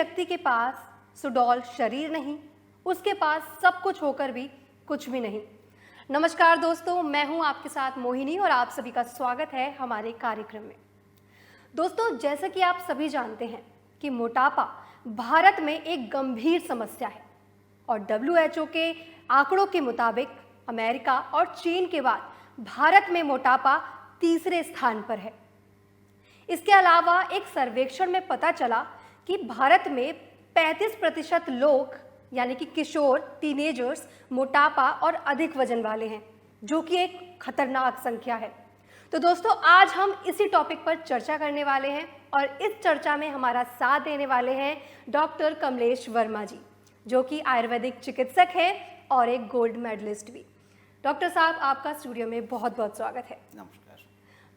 व्यक्ति के पास सुडौल शरीर नहीं, उसके पास सब कुछ होकर भी कुछ भी नहीं। नमस्कार दोस्तों, मैं हूं आपके साथ मोहिनी और आप सभी का स्वागत है हमारे कार्यक्रम में। दोस्तों, जैसा कि आप सभी जानते हैं कि मोटापा भारत में एक गंभीर समस्या है और WHO के आंकड़ों के मुताबिक अमेरिका और चीन के बाद भारत में मोटापा तीसरे स्थान पर है। इसके अलावा एक सर्वेक्षण में पता चला कि भारत में 35% लोग यानी कि किशोर टीनेजर्स मोटापा और अधिक वजन वाले हैं, जो कि एक खतरनाक संख्या है। तो दोस्तों, आज हम इसी टॉपिक पर चर्चा करने वाले हैं और इस चर्चा में हमारा साथ देने वाले हैं डॉक्टर कमलेश वर्मा जी, जो कि आयुर्वेदिक चिकित्सक हैं और एक गोल्ड मेडलिस्ट भी। डॉक्टर साहब, आपका स्टूडियो में बहुत बहुत स्वागत है। नमस्कार।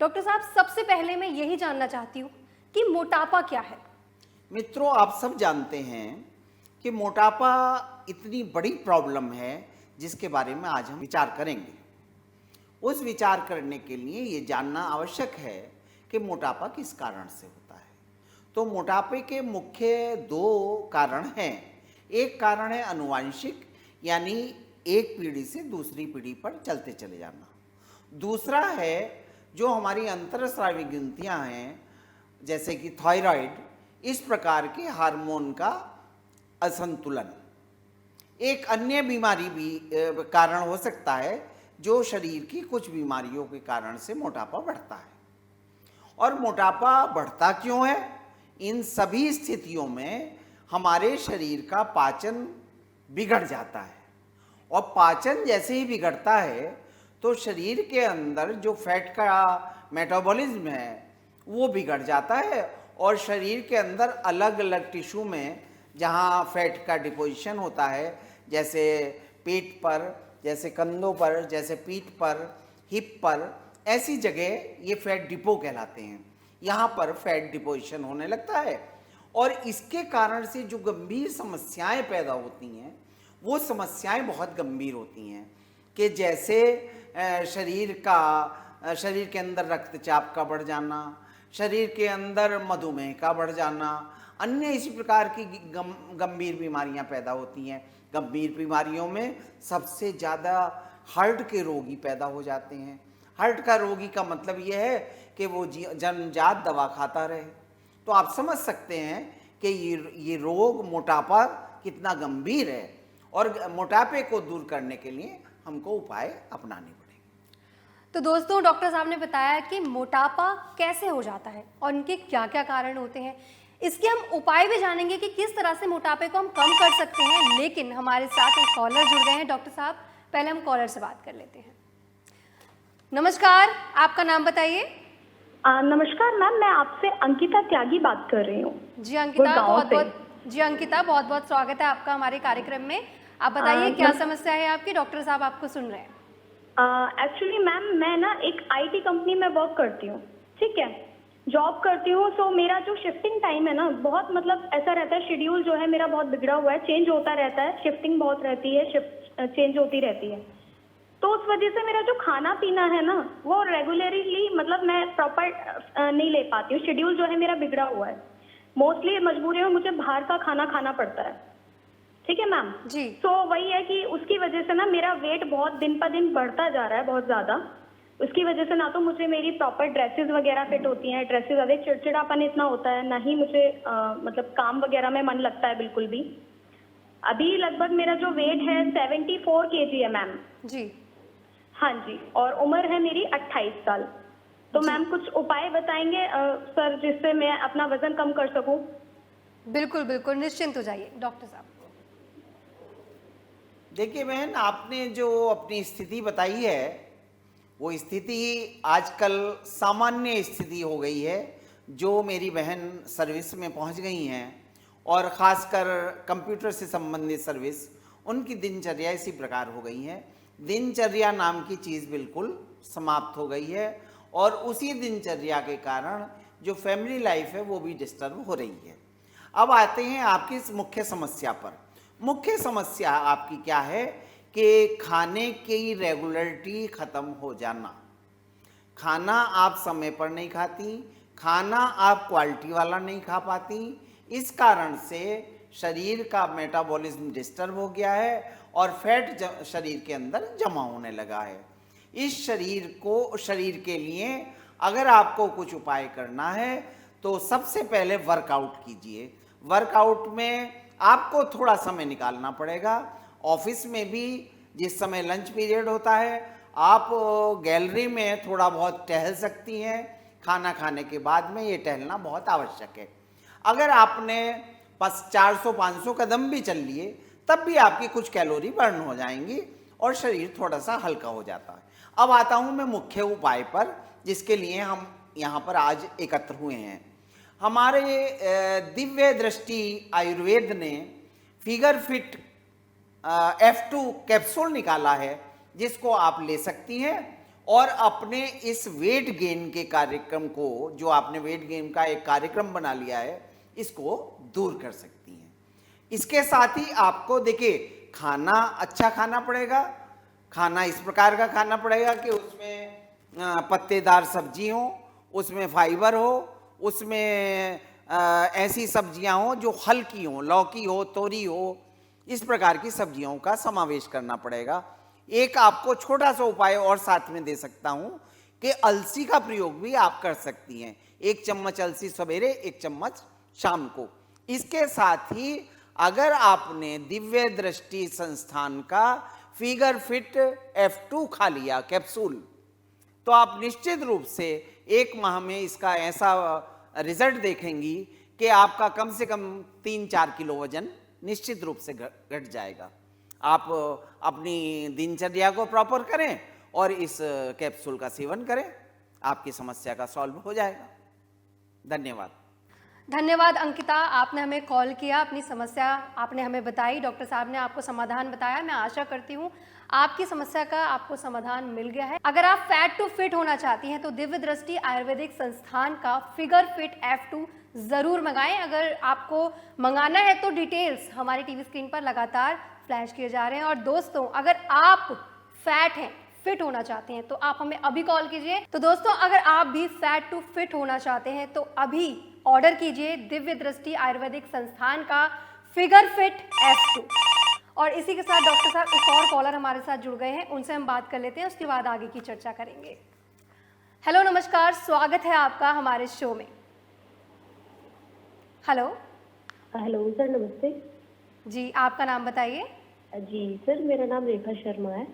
डॉक्टर साहब, सबसे पहले मैं यही जानना चाहती हूँ कि मोटापा क्या है। मित्रों, आप सब जानते हैं कि मोटापा इतनी बड़ी प्रॉब्लम है जिसके बारे में आज हम विचार करेंगे। उस विचार करने के लिए ये जानना आवश्यक है कि मोटापा किस कारण से होता है। तो मोटापे के मुख्य दो कारण हैं। एक कारण है आनुवंशिक, यानी एक पीढ़ी से दूसरी पीढ़ी पर चलते चले जाना। दूसरा है जो हमारी अंतरस्रावी ग्रंथियां हैं, जैसे कि थायराइड, इस प्रकार के हार्मोन का असंतुलन। एक अन्य बीमारी भी कारण हो सकता है, जो शरीर की कुछ बीमारियों के कारण से मोटापा बढ़ता है। और मोटापा बढ़ता क्यों है? इन सभी स्थितियों में हमारे शरीर का पाचन बिगड़ जाता है और पाचन जैसे ही बिगड़ता है तो शरीर के अंदर जो फैट का मेटाबॉलिज्म है वो बिगड़ जाता है और शरीर के अंदर अलग अलग टिश्यू में जहाँ फैट का डिपोजिशन होता है, जैसे पेट पर, जैसे कंधों पर, जैसे पीठ पर, हिप पर, ऐसी जगह ये फैट डिपो कहलाते हैं। यहाँ पर फैट डिपोजिशन होने लगता है और इसके कारण से जो गंभीर समस्याएं पैदा होती हैं वो समस्याएं बहुत गंभीर होती हैं कि जैसे शरीर के अंदर रक्तचाप का बढ़ जाना, शरीर के अंदर मधुमेह का बढ़ जाना, अन्य इसी प्रकार की गंभीर बीमारियां पैदा होती हैं। गंभीर बीमारियों में सबसे ज़्यादा हार्ट के रोगी पैदा हो जाते हैं। हार्ट का रोगी का मतलब यह है कि वो जन्मजात दवा खाता रहे। तो आप समझ सकते हैं कि ये रोग, मोटापा कितना गंभीर है और मोटापे को दूर करने के लिए हमको उपाय अपनाने पड़ेंगे। तो दोस्तों, डॉक्टर साहब ने बताया कि मोटापा कैसे हो जाता है और इनके क्या क्या कारण होते हैं। इसके हम उपाय भी जानेंगे कि किस तरह से मोटापे को हम कम कर सकते हैं। लेकिन हमारे साथ एक कॉलर जुड़ गए हैं। डॉक्टर साहब, पहले हम कॉलर से बात कर लेते हैं। नमस्कार, आपका नाम बताइए। नमस्कार मैम, मैं आपसे अंकिता त्यागी बात कर रही हूँ। जी अंकिता, बहुत बहुत स्वागत है आपका हमारे कार्यक्रम में। आप बताइए क्या समस्या है आपकी, डॉक्टर साहब आपको सुन रहे हैं। एक्चुअली मैम, मैं ना एक IT कंपनी में वर्क करती हूँ, ठीक है, जॉब करती हूँ। सो मेरा जो शिफ्टिंग टाइम है ना, बहुत मतलब ऐसा रहता है, शेड्यूल जो है मेरा बहुत बिगड़ा हुआ है, चेंज होता रहता है, शिफ्टिंग बहुत रहती है, शिफ्ट चेंज होती रहती है। तो उस वजह से मेरा जो खाना पीना है ना, वो रेगुलरली मतलब मैं प्रॉपर नहीं ले पाती हूँ। शेड्यूल जो है मेरा बिगड़ा हुआ है, मोस्टली मजबूरी में मुझे बाहर का खाना खाना पड़ता है, ठीक है मैम जी। तो वही है कि उसकी वजह से ना मेरा वेट बहुत दिन पर दिन बढ़ता जा रहा है, बहुत ज़्यादा। उसकी वजह से ना तो मुझे मेरी प्रॉपर ड्रेसेस वगैरह फिट होती हैं, ड्रेसेस ज़्यादा चिड़चिड़ापन इतना होता है, ना ही मुझे मतलब काम वगैरह में मन लगता है बिल्कुल भी। अभी लगभग मेरा जो वेट है 74 kg है मैम जी। हाँ जी, और उम्र है मेरी 28 साल। तो मैम कुछ उपाय बताएंगे सर, जिससे मैं अपना वजन कम कर सकूं? बिल्कुल बिल्कुल, निश्चिंत हो जाइए डॉक्टर साहब। देखिए बहन, आपने जो अपनी स्थिति बताई है वो स्थिति आजकल सामान्य स्थिति हो गई है। जो मेरी बहन सर्विस में पहुंच गई हैं और ख़ासकर कंप्यूटर से संबंधित सर्विस, उनकी दिनचर्या इसी प्रकार हो गई है। दिनचर्या नाम की चीज़ बिल्कुल समाप्त हो गई है और उसी दिनचर्या के कारण जो फैमिली लाइफ है वो भी डिस्टर्ब हो रही है। अब आते हैं आपकी इस मुख्य समस्या पर। मुख्य समस्या आपकी क्या है कि खाने की रेगुलरिटी ख़त्म हो जाना। खाना आप समय पर नहीं खाती, खाना आप क्वालिटी वाला नहीं खा पाती, इस कारण से शरीर का मेटाबॉलिज्म डिस्टर्ब हो गया है और फैट शरीर के अंदर जमा होने लगा है। इस शरीर के लिए अगर आपको कुछ उपाय करना है तो सबसे पहले वर्कआउट कीजिए। वर्कआउट में आपको थोड़ा समय निकालना पड़ेगा। ऑफिस में भी जिस समय लंच पीरियड होता है आप गैलरी में थोड़ा बहुत टहल सकती हैं। खाना खाने के बाद में ये टहलना बहुत आवश्यक है। अगर आपने 400-500 कदम भी चल लिए तब भी आपकी कुछ कैलोरी बर्न हो जाएंगी और शरीर थोड़ा सा हल्का हो जाता है। अब आता हूँ मैं मुख्य उपाय पर, जिसके लिए हम यहाँ पर आज एकत्र हुए हैं। हमारे दिव्य दृष्टि आयुर्वेद ने फिगर फिट F2 कैप्सूल निकाला है, जिसको आप ले सकती हैं और अपने इस वेट गेन के कार्यक्रम को, जो आपने वेट गेन का एक कार्यक्रम बना लिया है, इसको दूर कर सकती हैं। इसके साथ ही आपको देखिए खाना अच्छा खाना पड़ेगा। खाना इस प्रकार का खाना पड़ेगा कि उसमें पत्तेदार सब्जी हो, उसमें फाइबर हो, उसमें ऐसी सब्जियां हो जो हल्की हो, लौकी हो, तोरी हो, इस प्रकार की सब्जियों का समावेश करना पड़ेगा। एक आपको छोटा सा उपाय और साथ में दे सकता हूं कि अलसी का प्रयोग भी आप कर सकती हैं। 1 चम्मच अलसी सवेरे, 1 चम्मच शाम को। इसके साथ ही अगर आपने दिव्य दृष्टि संस्थान का फिगर फिट F2 खा लिया कैप्सूल, तो आप निश्चित रूप से 1 माह में इसका ऐसा रिजल्ट देखेंगी कि आपका कम से कम 3-4 किलो वजन निश्चित रूप से घट जाएगा। आप अपनी दिनचर्या को प्रॉपर करें और इस कैप्सूल का सेवन करें, आपकी समस्या का सॉल्व हो जाएगा। धन्यवाद। धन्यवाद अंकिता, आपने हमें कॉल किया, अपनी समस्या आपने हमें बताई, डॉक्टर साहब ने आपको समाधान बताया। मैं आशा करती हूँ आपकी समस्या का आपको समाधान मिल गया है। अगर आप फैट टू फिट होना चाहती हैं तो दिव्य दृष्टि आयुर्वेदिक संस्थान का फिगर फिट F2 ज़रूर मंगाएं। अगर आपको मंगाना है तो डिटेल्स हमारी टीवी स्क्रीन पर लगातार फ्लैश किए जा रहे हैं। और दोस्तों, अगर आप फैट हैं, फिट होना चाहते हैं तो आप हमें अभी कॉल कीजिए। तो दोस्तों, अगर आप भी फैट टू फिट होना चाहते हैं तो अभी ऑर्डर कीजिए दिव्य दृष्टि आयुर्वेदिक संस्थान का फिगर फिट F2। और इसी के साथ डॉक्टर साहब एक और कॉलर हमारे साथ जुड़ गए हैं, उनसे हम बात कर लेते हैं, उसके बाद आगे की चर्चा करेंगे। हेलो, नमस्कार, स्वागत है आपका हमारे शो में। हेलो। हेलो सर, नमस्ते जी, आपका नाम बताइए। जी सर, मेरा नाम रेखा शर्मा है।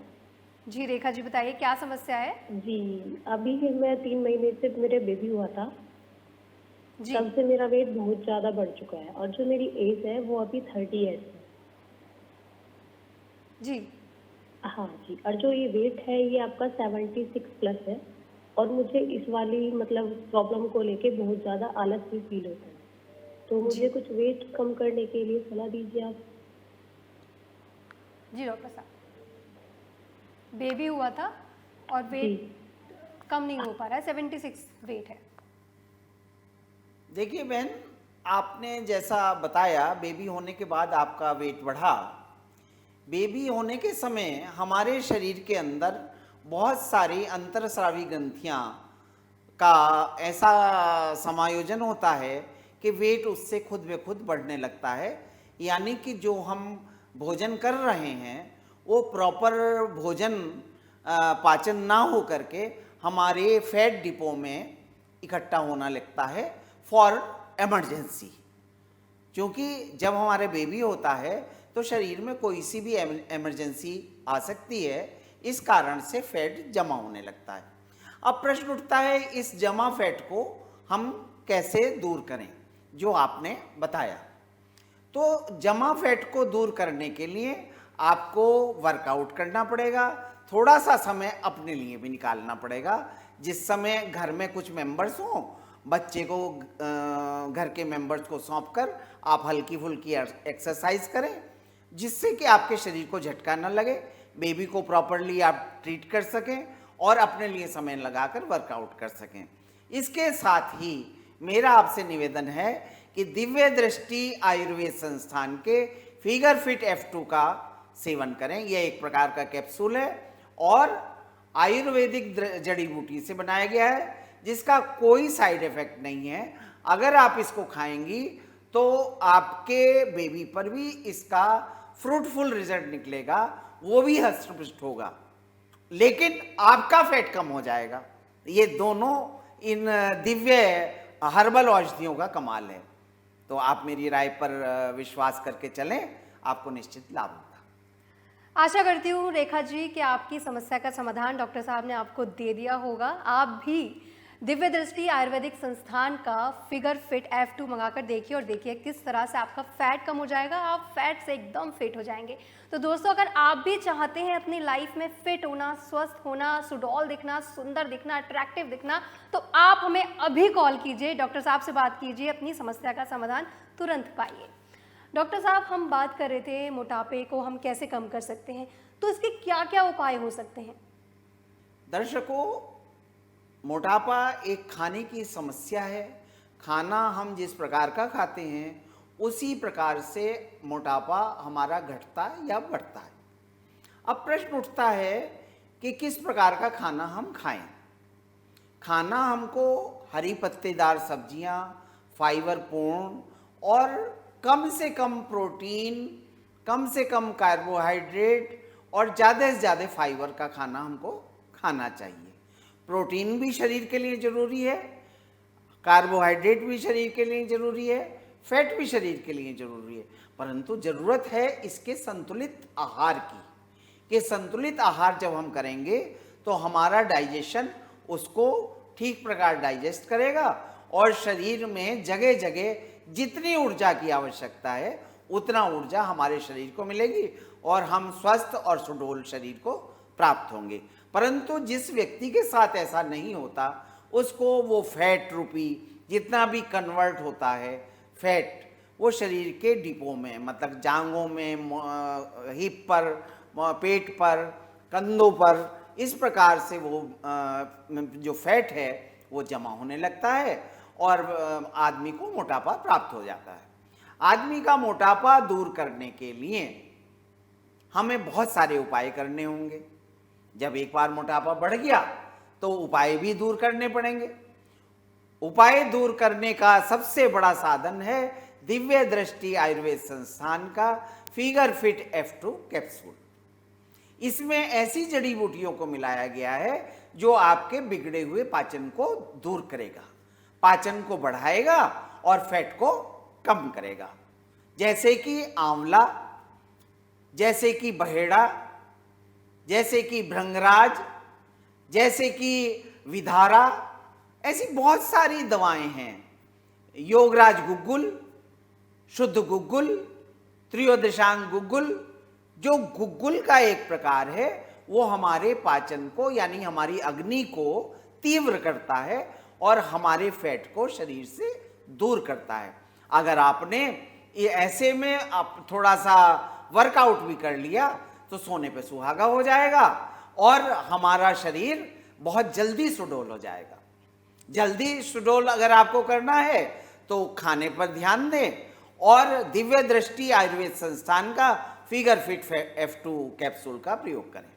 जी रेखा जी, बताइए क्या समस्या है। जी, अभी मैं 3 महीने से मेरे बेबी हुआ था जी। तब से मेरा वेट बहुत ज़्यादा बढ़ चुका है और जो मेरी एज है वो अभी 30 ईयर्स है। जी। हाँ जी, और जो ये वेट है ये आपका 76 प्लस है और मुझे इस वाली मतलब प्रॉब्लम को लेके बहुत ज़्यादा आलस भी फील होता है, तो मुझे कुछ वेट कम करने के लिए सलाह दीजिए आप। जी डॉक्टर साहब, बेबी हुआ था और वेट कम नहीं हो पा रहा है, 76 वेट है। देखिए बहन, आपने जैसा बताया बेबी होने के बाद आपका वेट बढ़ा। बेबी होने के समय हमारे शरीर के अंदर बहुत सारी अंतरस्रावी ग्रंथियां का ऐसा समायोजन होता है कि वेट उससे खुद ब खुद बढ़ने लगता है। यानी कि जो हम भोजन कर रहे हैं वो प्रॉपर भोजन पाचन ना हो करके हमारे फैट डिपो में इकट्ठा होना लगता है फॉर एमरजेंसी। क्योंकि जब हमारे बेबी होता है तो शरीर में कोई सी भी एमरजेंसी आ सकती है, इस कारण से फैट जमा होने लगता है। अब प्रश्न उठता है इस जमा फैट को हम कैसे दूर करें, जो आपने बताया। तो जमा फैट को दूर करने के लिए आपको वर्कआउट करना पड़ेगा, थोड़ा सा समय अपने लिए भी निकालना पड़ेगा। जिस समय घर में कुछ मेंबर्स हों, बच्चे को घर के मेंबर्स को सौंपकर आप हल्की फुल्की एक्सरसाइज करें, जिससे कि आपके शरीर को झटका न लगे, बेबी को प्रॉपरली आप ट्रीट कर सकें और अपने लिए समय लगाकर वर्कआउट कर सकें। इसके साथ ही मेरा आपसे निवेदन है कि दिव्य दृष्टि आयुर्वेद संस्थान के फिगर फिट F2 का सेवन करें। यह एक प्रकार का कैप्सूल है और आयुर्वेदिक जड़ी बूटी से बनाया गया है, जिसका कोई साइड इफेक्ट नहीं है। अगर आप इसको खाएंगी तो आपके बेबी पर भी इसका फ्रूटफुल रिजल्ट निकलेगा, वो भी हष्ट-पुष्ट होगा, लेकिन आपका फैट कम हो जाएगा। ये दोनों इन दिव्य हर्बल औषधियों का कमाल है। तो आप मेरी राय पर विश्वास करके चलें, आपको निश्चित लाभ होगा। आशा करती हूँ रेखा जी कि आपकी समस्या का समाधान डॉक्टर साहब ने आपको दे दिया होगा। आप भी दिव्य दृष्टि आयुर्वेदिक संस्थान का फिगर फिट F2 मंगाकर देखिए और देखिए किस तरह से आपका फैट कम हो जाएगा, आप फैट से एकदम फिट हो जाएंगे। तो दोस्तों, अगर आप भी चाहते हैं अपनी लाइफ में फिट होना, स्वस्थ होना, सुडौल दिखना, सुंदर दिखना, अट्रैक्टिव दिखना, तो आप हमें अभी कॉल कीजिए, डॉक्टर साहब से बात कीजिए, अपनी समस्या का समाधान तुरंत पाइए। डॉक्टर साहब, हम बात कर रहे थे मोटापे को हम कैसे कम कर सकते हैं, तो इसके क्या क्या उपाय हो सकते हैं? दर्शकों, मोटापा एक खाने की समस्या है। खाना हम जिस प्रकार का खाते हैं उसी प्रकार से मोटापा हमारा घटता या बढ़ता है। अब प्रश्न उठता है कि किस प्रकार का खाना हम खाएं। खाना हमको हरी पत्तेदार सब्जियां, फाइबर पूर्ण और कम से कम प्रोटीन, कम से कम कार्बोहाइड्रेट और ज़्यादा से ज़्यादा फाइबर का खाना हमको खाना चाहिए। प्रोटीन भी शरीर के लिए ज़रूरी है, कार्बोहाइड्रेट भी शरीर के लिए ज़रूरी है, फैट भी शरीर के लिए ज़रूरी है, परंतु ज़रूरत है इसके संतुलित आहार की। कि संतुलित आहार जब हम करेंगे तो हमारा डाइजेशन उसको ठीक प्रकार डाइजेस्ट करेगा और शरीर में जगह जगह जितनी ऊर्जा की आवश्यकता है उतना ऊर्जा हमारे शरीर को मिलेगी और हम स्वस्थ और सुडौल शरीर को प्राप्त होंगे। परंतु जिस व्यक्ति के साथ ऐसा नहीं होता उसको वो फैट रूपी जितना भी कन्वर्ट होता है फैट, वो शरीर के डिपो में, मतलब जांघों में, हिप पर, पेट पर, कंधों पर, इस प्रकार से वो जो फैट है वो जमा होने लगता है और आदमी को मोटापा प्राप्त हो जाता है। आदमी का मोटापा दूर करने के लिए हमें बहुत सारे उपाय करने होंगे। जब एक बार मोटापा बढ़ गया तो उपाय भी दूर करने पड़ेंगे। उपाय दूर करने का सबसे बड़ा साधन है दिव्य दृष्टि आयुर्वेद संस्थान का फिगर फिट F2 कैप्सूल। इसमें ऐसी जड़ी बूटियों को मिलाया गया है जो आपके बिगड़े हुए पाचन को दूर करेगा, पाचन को बढ़ाएगा और फैट को कम करेगा। जैसे कि आंवला, जैसे कि बहेड़ा, जैसे कि भृंगराज, जैसे कि विधारा, ऐसी बहुत सारी दवाएं हैं। योगराज गुग्गुल, शुद्ध गुग्गुल, त्रियोदशांग गुग्गुल, जो गुग्गुल का एक प्रकार है वो हमारे पाचन को यानी हमारी अग्नि को तीव्र करता है और हमारे फैट को शरीर से दूर करता है। अगर आपने ये ऐसे में आप थोड़ा सा वर्कआउट भी कर लिया तो सोने पे सुहागा हो जाएगा और हमारा शरीर बहुत जल्दी सुडौल हो जाएगा। जल्दी सुडौल अगर आपको करना है तो खाने पर ध्यान दें और दिव्य दृष्टि आयुर्वेद संस्थान का फिगर फिट F2 कैप्सूल का प्रयोग करें।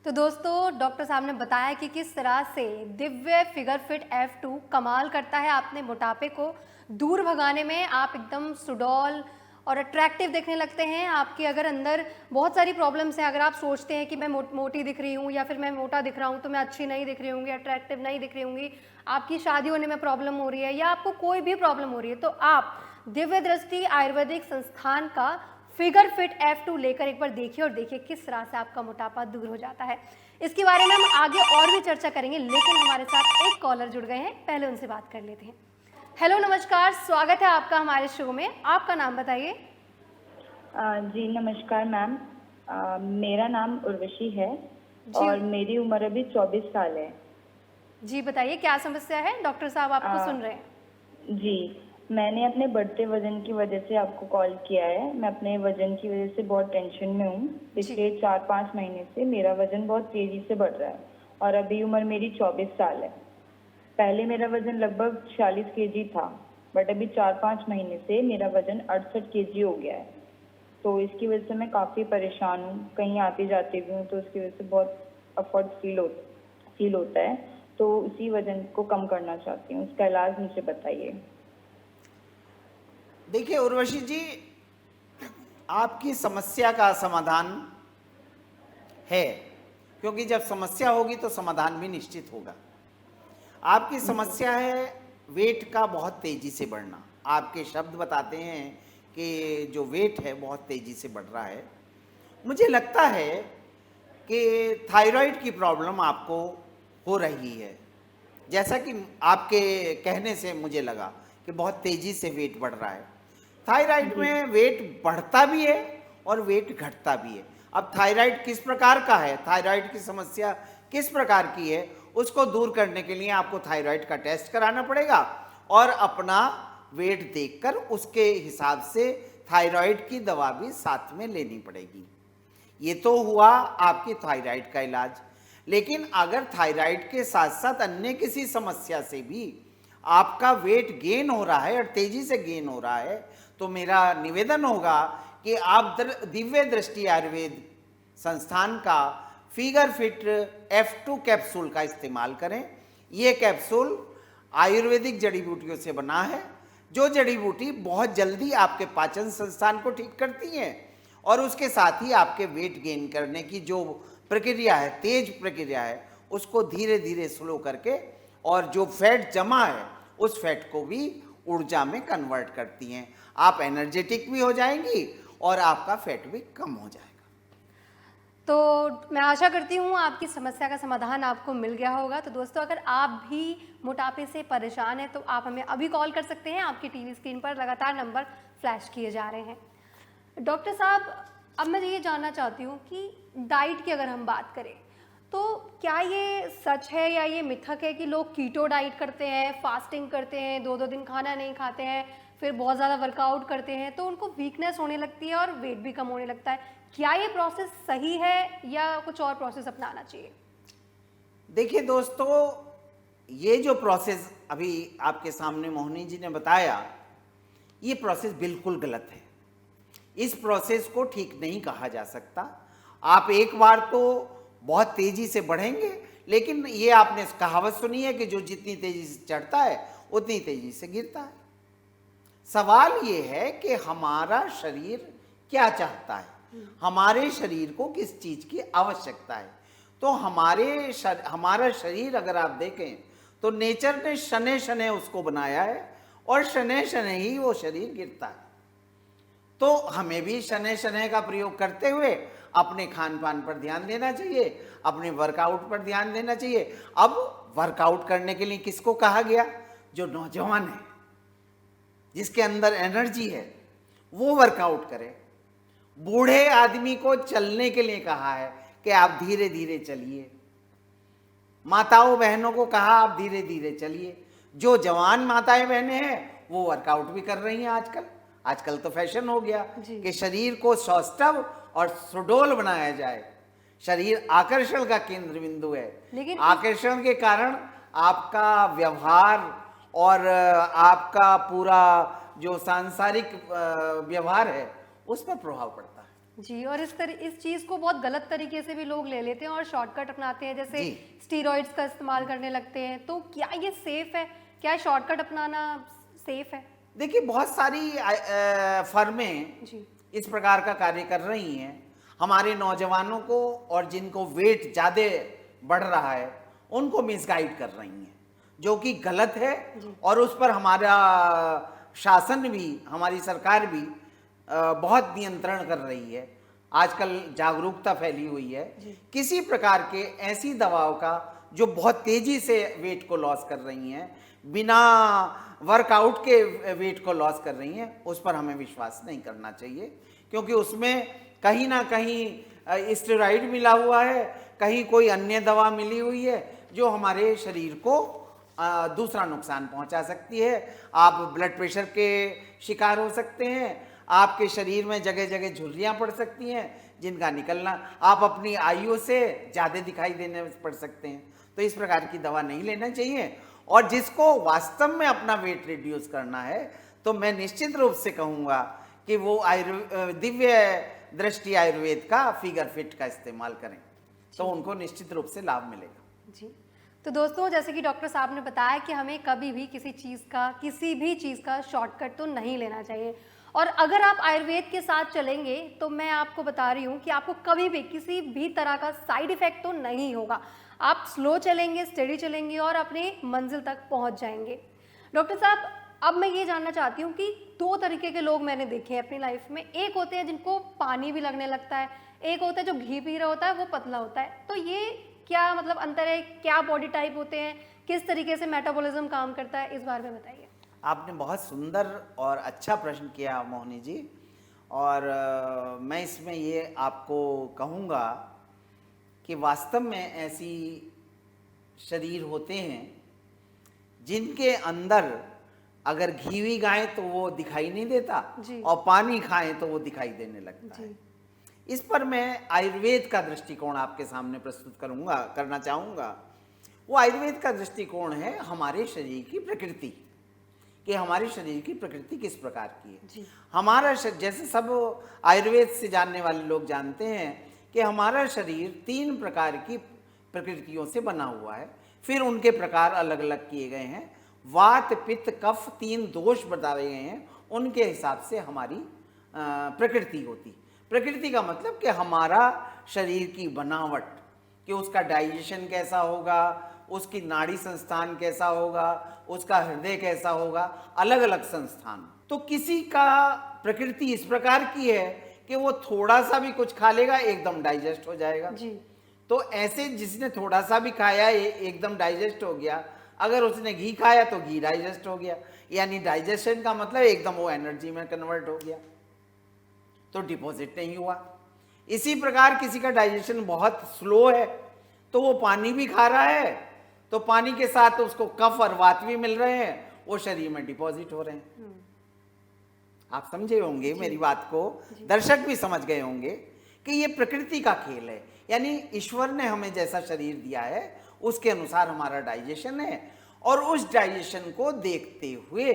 तो दोस्तों, डॉक्टर साहब ने बताया कि किस तरह से दिव्य फिगर फिट F2 कमाल करता है आपने मोटापे को दूर भगाने में। आप एकदम सुडौल और अट्रैक्टिव दिखने लगते हैं। आपके अगर अंदर बहुत सारी प्रॉब्लम्स हैं, अगर आप सोचते हैं कि मैं मोटी दिख रही हूँ या फिर मैं मोटा दिख रहा हूँ तो मैं अच्छी नहीं दिख रही होंगी, अट्रैक्टिव नहीं दिख रही होंगी, आपकी शादी होने में प्रॉब्लम हो रही है या आपको कोई भी प्रॉब्लम हो रही है, तो आप दिव्य दृष्टि आयुर्वेदिक संस्थान का फिगर फिट F2 लेकर एक बार देखिए और देखिए किस तरह से आपका मोटापा दूर हो जाता है। इसके बारे में हम आगे और भी चर्चा करेंगे, लेकिन हमारे साथ एक कॉलर जुड़ गए हैं, पहले उनसे बात कर लेते हैं। हेलो, नमस्कार, स्वागत है आपका हमारे शो में। आपका नाम बताइए। जी नमस्कार मैम, मेरा नाम उर्वशी है और मेरी उम्र अभी 24 साल है। जी बताइए, क्या समस्या है? डॉक्टर साहब आपको सुन रहे हैं। जी, मैंने अपने बढ़ते वजन की वजह से आपको कॉल किया है। मैं अपने वजन की वजह से बहुत टेंशन में हूँ। पिछले 4-5 महीने से मेरा वजन बहुत तेजी से बढ़ रहा है और अभी उम्र मेरी 24 साल है। पहले मेरा वजन लगभग 46 kg था, बट अभी 4-5 महीने से मेरा वजन 68 kg हो गया है। तो इसकी वजह से मैं काफ़ी परेशान हूँ, कहीं आती जाती भी हूँ तो उसकी वजह से बहुत अफर्ट फील होता है। तो उसी वजन को कम करना चाहती हूँ, उसका इलाज मुझे बताइए। देखिए उर्वशी जी, आपकी समस्या का समाधान है, क्योंकि जब समस्या होगी तो समाधान भी निश्चित होगा। आपकी समस्या है वेट का बहुत तेजी से बढ़ना। आपके शब्द बताते हैं कि जो वेट है बहुत तेजी से बढ़ रहा है। मुझे लगता है कि थायराइड की प्रॉब्लम आपको हो रही है, जैसा कि आपके कहने से मुझे लगा कि बहुत तेजी से वेट बढ़ रहा है। थायराइड में वेट बढ़ता भी है और वेट घटता भी है। अब थायराइड किस प्रकार का है, थायराइड की समस्या किस प्रकार की है, उसको दूर करने के लिए आपको थायराइड का टेस्ट कराना पड़ेगा और अपना वेट देखकर उसके हिसाब से थायराइड की दवा भी साथ में लेनी पड़ेगी। ये तो हुआ आपकी थायराइड का इलाज। लेकिन अगर थायराइड के साथ साथ अन्य किसी समस्या से भी आपका वेट गेन हो रहा है और तेजी से गेन हो रहा है, तो मेरा निवेदन होगा कि आप दिव्य दृष्टि आयुर्वेद संस्थान का फिगर फिट F2 कैप्सूल का इस्तेमाल करें। ये कैप्सूल आयुर्वेदिक जड़ी बूटियों से बना है, जो जड़ी बूटी बहुत जल्दी आपके पाचन संस्थान को ठीक करती हैं और उसके साथ ही आपके वेट गेन करने की जो प्रक्रिया है, तेज प्रक्रिया है, उसको धीरे धीरे स्लो करके और जो फैट जमा है उस फैट को भी ऊर्जा में कन्वर्ट करती हैं। आप एनर्जेटिक भी हो जाएंगी और आपका फैट भी कम हो जाएगा। तो मैं आशा करती हूँ आपकी समस्या का समाधान आपको मिल गया होगा। तो दोस्तों, अगर आप भी मोटापे से परेशान हैं तो आप हमें अभी कॉल कर सकते हैं। आपकी टीवी स्क्रीन पर लगातार नंबर फ्लैश किए जा रहे हैं। डॉक्टर साहब, अब मैं ये जानना चाहती हूँ कि डाइट की अगर हम बात करें तो क्या ये सच है या ये मिथक है कि लोग कीटो डाइट करते हैं, फास्टिंग करते हैं, 2-2 दिन खाना नहीं खाते हैं, फिर बहुत ज़्यादा वर्कआउट करते हैं तो उनको वीकनेस होने लगती है और वेट भी कम होने लगता है? क्या ये प्रोसेस सही है या कुछ और प्रोसेस अपनाना चाहिए? देखिए दोस्तों, ये जो प्रोसेस अभी आपके सामने मोहिनी जी ने बताया, ये प्रोसेस बिल्कुल गलत है। इस प्रोसेस को ठीक नहीं कहा जा सकता। आप एक बार तो बहुत तेजी से बढ़ेंगे, लेकिन ये आपने कहावत सुनी है कि जो जितनी तेजी से चढ़ता है उतनी तेजी से गिरता है। सवाल ये है कि हमारा शरीर क्या चाहता है, हमारे शरीर को किस चीज की आवश्यकता है। तो हमारा शरीर अगर आप देखें तो नेचर ने शनै शनै उसको बनाया है और शनै शनै ही वो शरीर गिरता है। तो हमें भी शनै शनै का प्रयोग करते हुए अपने खान पान पर ध्यान देना चाहिए, अपने वर्कआउट पर ध्यान देना चाहिए। अब वर्कआउट करने के लिए किसको कहा गया? जो नौजवान है, जिसके अंदर एनर्जी है, वो वर्कआउट करे। बूढ़े आदमी को चलने के लिए कहा है कि आप धीरे धीरे चलिए। माताओं बहनों को कहा आप धीरे धीरे चलिए। जो जवान माताएं बहनें हैं वो वर्कआउट भी कर रही हैं आजकल तो फैशन हो गया कि शरीर को सौष्ठव और सुडौल बनाया जाए। शरीर आकर्षण का केंद्र बिंदु है, लेकिन आकर्षण के कारण आपका व्यवहार और आपका पूरा जो सांसारिक व्यवहार है उस पर प्रभाव पड़ता है। जी, और इस चीज़ को बहुत गलत तरीके से भी लोग ले लेते हैं और शॉर्टकट अपनाते हैं, जैसे स्टीरॉइड्स का इस्तेमाल करने लगते हैं। तो क्या ये सेफ है? क्या शॉर्टकट अपनाना सेफ है? देखिए, बहुत सारी फर्में इस प्रकार का कार्य कर रही हैं। हमारे नौजवानों को और जिनको वेट ज़्यादा बढ़ रहा है उनको मिसगाइड कर रही हैं, जो कि गलत है। और उस पर हमारा शासन भी, हमारी सरकार भी बहुत नियंत्रण कर रही है। आजकल जागरूकता फैली हुई है। किसी प्रकार के ऐसी दवाओं का जो बहुत तेजी से वेट को लॉस कर रही हैं, बिना वर्कआउट के वेट को लॉस कर रही हैं, उस पर हमें विश्वास नहीं करना चाहिए, क्योंकि उसमें कहीं ना कहीं स्टेरॉइड मिला हुआ है, कहीं कोई अन्य दवा मिली हुई है जो हमारे शरीर को दूसरा नुकसान पहुंचा सकती है। आप ब्लड प्रेशर के शिकार हो सकते हैं, आपके शरीर में जगह जगह झुर्रियाँ पड़ सकती हैं जिनका निकलना, आप अपनी आयु से ज़्यादा दिखाई देने पड़ सकते हैं। तो इस प्रकार की दवा नहीं लेना चाहिए। और जिसको वास्तव में अपना वेट रिड्यूस करना है तो मैं निश्चित रूप से कहूँगा कि वो दिव्य दृष्टि आयुर्वेद का फिगर फिट का इस्तेमाल करें, तो उनको निश्चित रूप से लाभ मिलेगा। जी, तो दोस्तों, जैसे कि डॉक्टर साहब ने बताया कि हमें कभी भी किसी भी चीज़ का शॉर्टकट तो नहीं लेना चाहिए। और अगर आप आयुर्वेद के साथ चलेंगे तो मैं आपको बता रही हूँ कि आपको कभी भी किसी भी तरह का साइड इफ़ेक्ट तो नहीं होगा। आप स्लो चलेंगे, स्टेडी चलेंगे और अपने मंजिल तक पहुँच जाएंगे। डॉक्टर साहब, अब मैं ये जानना चाहती हूँ कि 2 तरीके के लोग मैंने देखे हैं अपनी लाइफ में। एक होते हैं जिनको पानी भी लगने लगता है, एक होता है जो घी पी रहा होता है वो पतला होता है। तो ये क्या मतलब अंतर है? क्या बॉडी टाइप होते हैं? किस तरीके से मेटाबॉलिज्म काम करता है? इस बारे में बताइए। आपने बहुत सुंदर और अच्छा प्रश्न किया मोहिनी जी। और मैं इसमें ये आपको कहूँगा कि वास्तव में ऐसी शरीर होते हैं जिनके अंदर अगर घी भी खाएं तो वो दिखाई नहीं देता जी। और पानी खाएं तो वो दिखाई देने लगता जी। है। इस पर मैं आयुर्वेद का दृष्टिकोण आपके सामने प्रस्तुत करना चाहूँगा। वो आयुर्वेद का दृष्टिकोण है हमारे शरीर की प्रकृति, कि हमारे शरीर की प्रकृति किस प्रकार की है। जी। हमारा शरीर, जैसे सब आयुर्वेद से जानने वाले लोग जानते हैं कि हमारा शरीर 3 प्रकार की प्रकृतियों से बना हुआ है। फिर उनके प्रकार अलग अलग किए गए हैं। वात, पित्त, कफ 3 दोष बताए गए हैं। उनके हिसाब से हमारी प्रकृति होती। प्रकृति का मतलब कि हमारा शरीर की बनावट, कि उसका डाइजेशन कैसा होगा, उसकी नाड़ी संस्थान कैसा होगा, उसका हृदय कैसा होगा, अलग अलग संस्थान। तो किसी का प्रकृति इस प्रकार की है कि वो थोड़ा सा भी कुछ खा लेगा एकदम डाइजेस्ट हो जाएगा। जी। तो ऐसे जिसने थोड़ा सा भी खाया एकदम डाइजेस्ट हो गया। अगर उसने घी खाया तो घी डाइजेस्ट हो गया, यानी डाइजेशन का मतलब एकदम वो एनर्जी में कन्वर्ट हो गया, तो डिपॉजिट नहीं हुआ। इसी प्रकार किसी का डाइजेशन बहुत स्लो है तो वो पानी भी खा रहा है, तो पानी के साथ उसको कफ और वात भी मिल रहे हैं, वो शरीर में डिपॉजिट हो रहे हैं। आप समझे होंगे मेरी बात को, दर्शक भी समझ गए होंगे कि ये प्रकृति का खेल है। यानी ईश्वर ने हमें जैसा शरीर दिया है उसके अनुसार हमारा डाइजेशन है, और उस डाइजेशन को देखते हुए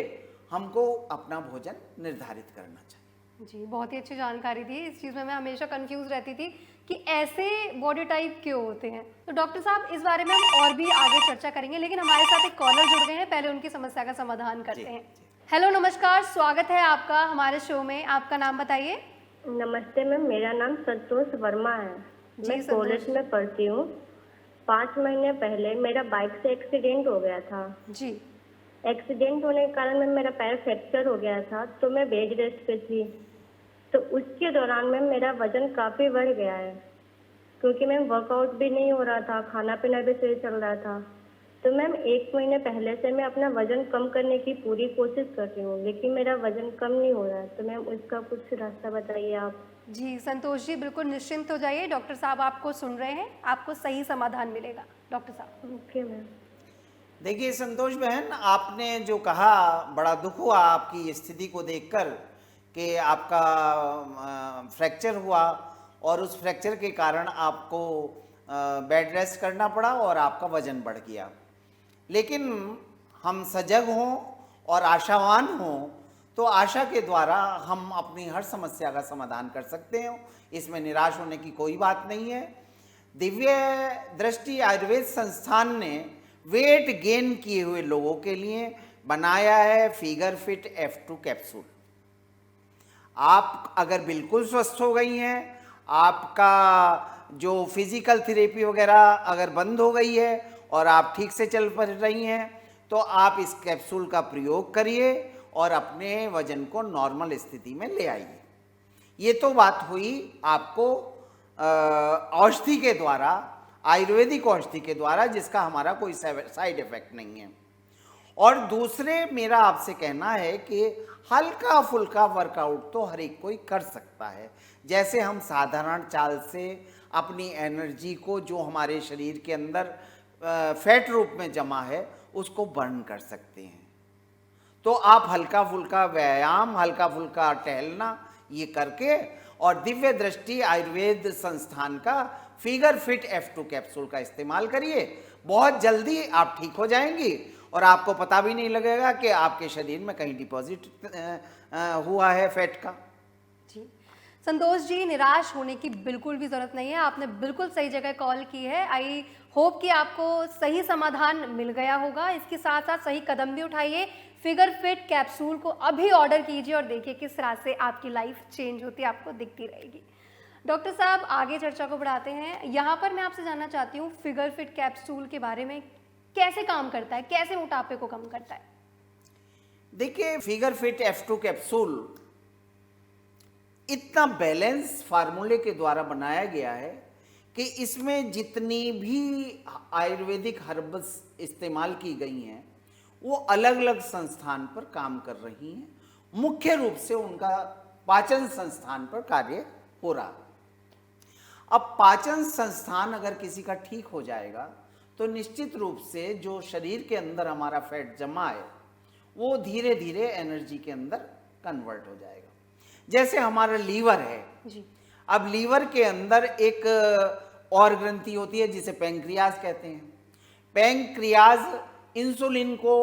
हमको अपना भोजन निर्धारित करना चाहिए। जी, बहुत ही अच्छी जानकारी दी। इस चीज़ में मैं हमेशा कंफ्यूज रहती थी कि ऐसे बॉडी टाइप क्यों होते हैं। तो डॉक्टर साहब, इस बारे में हम और भी आगे चर्चा करेंगे, लेकिन हमारे साथ एक कॉलर जुड़ गए हैं। पहले उनकी समस्या का समाधान करते हैं। हेलो, नमस्कार, स्वागत है आपका हमारे शो में। आपका नाम बताइए। नमस्ते मैम, मेरा नाम संतोष वर्मा है। मैं कॉलेज में पढ़ती हूँ। 5 महीने पहले मेरा बाइक से एक्सीडेंट हो गया था। जी। एक्सीडेंट होने के कारण मैम मेरा पैर फ्रैक्चर हो गया था, तो मैं बेड रेस्ट पे थी। तो उसके दौरान मैम मेरा वजन काफ़ी बढ़ गया है, क्योंकि मैम वर्कआउट भी नहीं हो रहा था, खाना पीना भी सही चल रहा था। तो मैम 1 महीने पहले से मैं अपना वजन कम करने की पूरी कोशिश कर रही हूँ, लेकिन मेरा वजन कम नहीं हो रहा है। तो मैम उसका कुछ रास्ता बताइए आप। जी संतोष जी, बिल्कुल निश्चिंत हो जाइए। डॉक्टर साहब आपको सुन रहे हैं, आपको सही समाधान मिलेगा। डॉक्टर साहब। Okay ma'am. देखिए संतोष बहन, आपने जो कहा बड़ा दुख हुआ आपकी स्थिति को देखकर कि आपका फ्रैक्चर हुआ और उस फ्रैक्चर के कारण आपको बेड रेस्ट करना पड़ा और आपका वजन बढ़ गया। लेकिन हम सजग हों और आशावान हों तो आशा के द्वारा हम अपनी हर समस्या का समाधान कर सकते हैं। इसमें निराश होने की कोई बात नहीं है। दिव्य दृष्टि आयुर्वेद संस्थान ने वेट गेन किए हुए लोगों के लिए बनाया है फिगर फिट F2 कैप्सूल। आप अगर बिल्कुल स्वस्थ हो गई हैं, आपका जो फिजिकल थेरेपी वगैरह अगर बंद हो गई है और आप ठीक से चल पड़ रही हैं, तो आप इस कैप्सूल का प्रयोग करिए और अपने वजन को नॉर्मल स्थिति में ले आइए। ये तो बात हुई आपको औषधि के द्वारा, आयुर्वेदिक औषधि के द्वारा, जिसका हमारा कोई साइड इफेक्ट नहीं है। और दूसरे मेरा आपसे कहना है कि हल्का फुल्का वर्कआउट तो हर एक कोई कर सकता है। जैसे हम साधारण चाल से अपनी एनर्जी को जो हमारे शरीर के अंदर फैट रूप में जमा है उसको बर्न कर सकते हैं। तो आप हल्का फुल्का व्यायाम, हल्का फुल्का टहलना ये करके और दिव्य दृष्टि आयुर्वेद संस्थान का फिगर फिट F2 कैप्सूल का इस्तेमाल करिए। बहुत जल्दी आप ठीक हो जाएंगी और आपको पता भी नहीं लगेगा कि आपके शरीर में कहीं डिपॉजिट हुआ है फैट का। जी संतोष जी, निराश होने की बिल्कुल भी ज़रूरत नहीं है। आपने बिल्कुल सही जगह कॉल की है। आई होप कि आपको सही समाधान मिल गया होगा। इसके साथ साथ सही कदम भी उठाइए। फिगर फिट कैप्सूल को अभी ऑर्डर कीजिए और देखिए किस तरह से आपकी लाइफ चेंज होती है, आपको दिखती रहेगी। डॉक्टर साहब, आगे चर्चा को बढ़ाते हैं। यहाँ पर मैं आपसे जानना चाहती हूँ फिगर फिट कैप्सूल के बारे में, कैसे काम करता है, कैसे मोटापे को कम करता है? देखिए, फिगर फिट F2 कैप्सूल इतना बैलेंस फार्मूले के द्वारा बनाया गया है कि इसमें जितनी भी आयुर्वेदिक हर्ब्स इस्तेमाल की गई हैं वो अलग अलग संस्थान पर काम कर रही हैं। मुख्य रूप से उनका पाचन संस्थान पर कार्य हो रहा है। अब पाचन संस्थान अगर किसी का ठीक हो जाएगा तो निश्चित रूप से जो शरीर के अंदर हमारा फैट जमा है वो धीरे धीरे एनर्जी के अंदर कन्वर्ट हो जाएगा। जैसे हमारा लीवर है जी। अब लीवर के अंदर एक और ग्रंथि होती है जिसे पैंक्रियाज कहते हैं। पैंक्रियाज इंसुलिन को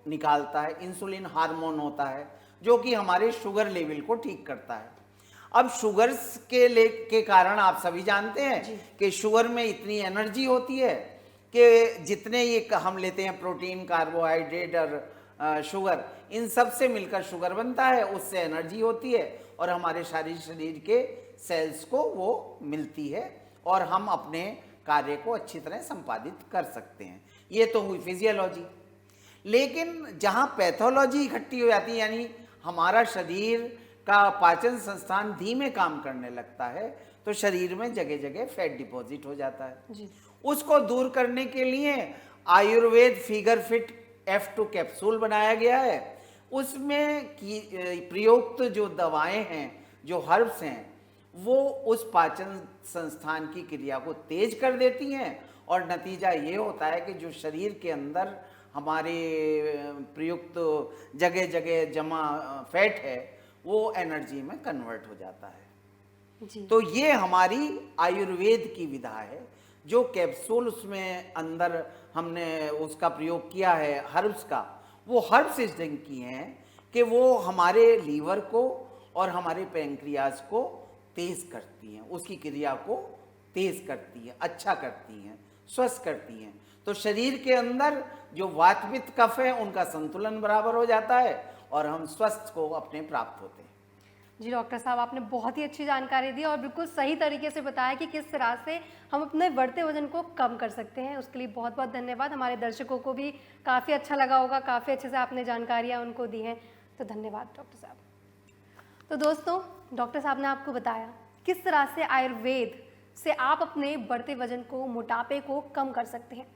निकालता है। इंसुलिन हार्मोन होता है जो कि हमारे शुगर लेवल को ठीक करता है। अब शुगर के कारण आप सभी जानते हैं कि शुगर में इतनी एनर्जी होती है कि जितने ये हम लेते हैं प्रोटीन, कार्बोहाइड्रेट और शुगर, इन सब से मिलकर शुगर बनता है, उससे एनर्जी होती है और हमारे शरीर के सेल्स को वो मिलती है और हम अपने कार्य को अच्छी तरह संपादित कर सकते हैं। ये तो हुई फिजियोलॉजी। लेकिन जहाँ पैथोलॉजी इकट्ठी हो जाती है, यानी हमारा शरीर का पाचन संस्थान धीमे काम करने लगता है, तो शरीर में जगह जगह फैट डिपॉजिट हो जाता है जी। उसको दूर करने के लिए Ayurveda figure fit F2 capsule बनाया गया है। उसमें प्रयुक्त जो दवाएं हैं, जो हर्ब्स हैं, वो उस पाचन संस्थान की क्रिया को तेज कर देती हैं और नतीजा ये होता है कि जो शरीर के अंदर हमारे प्रयुक्त जगह जगह जमा फैट है वो एनर्जी में कन्वर्ट हो जाता है। जी। तो ये हमारी आयुर्वेद की विधा है। जो कैप्सूल उसमें अंदर हमने उसका प्रयोग किया है हर्ब्स का, वो हर्ब्स इस ढंग की हैं कि वो हमारे लीवर को और हमारे पैंक्रियाज को तेज करती हैं, उसकी क्रिया को तेज करती हैं, अच्छा करती हैं, स्वस्थ करती हैं। तो शरीर के अंदर जो वात पित्त कफ है उनका संतुलन बराबर हो जाता है और हम स्वस्थ को अपने प्राप्त होते हैं। जी डॉक्टर साहब, आपने बहुत ही अच्छी जानकारी दी और बिल्कुल सही तरीके से बताया कि किस तरह से हम अपने बढ़ते वजन को कम कर सकते हैं। उसके लिए बहुत बहुत धन्यवाद। हमारे दर्शकों को भी काफ़ी अच्छा लगा होगा, काफ़ी अच्छे से आपने जानकारियाँ उनको दी हैं, तो धन्यवाद डॉक्टर साहब। तो दोस्तों, डॉक्टर साहब ने आपको बताया किस तरह से आयुर्वेद से आप अपने बढ़ते वजन को, मोटापे को कम कर सकते हैं।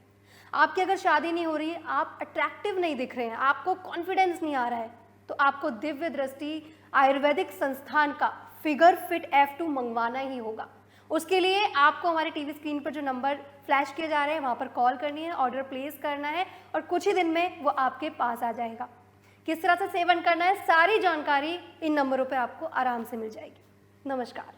आपकी अगर शादी नहीं हो रही है, आप अट्रैक्टिव नहीं दिख रहे हैं, आपको कॉन्फिडेंस नहीं आ रहा है, तो आपको दिव्य दृष्टि आयुर्वेदिक संस्थान का फिगर फिट F2 मंगवाना ही होगा। उसके लिए आपको हमारे टीवी स्क्रीन पर जो नंबर फ्लैश किए जा रहे हैं वहाँ पर कॉल करनी है, ऑर्डर प्लेस करना है और कुछ ही दिन में वो आपके पास आ जाएगा। किस तरह से सेवन करना है, सारी जानकारी इन नंबरों पर आपको आराम से मिल जाएगी। नमस्कार।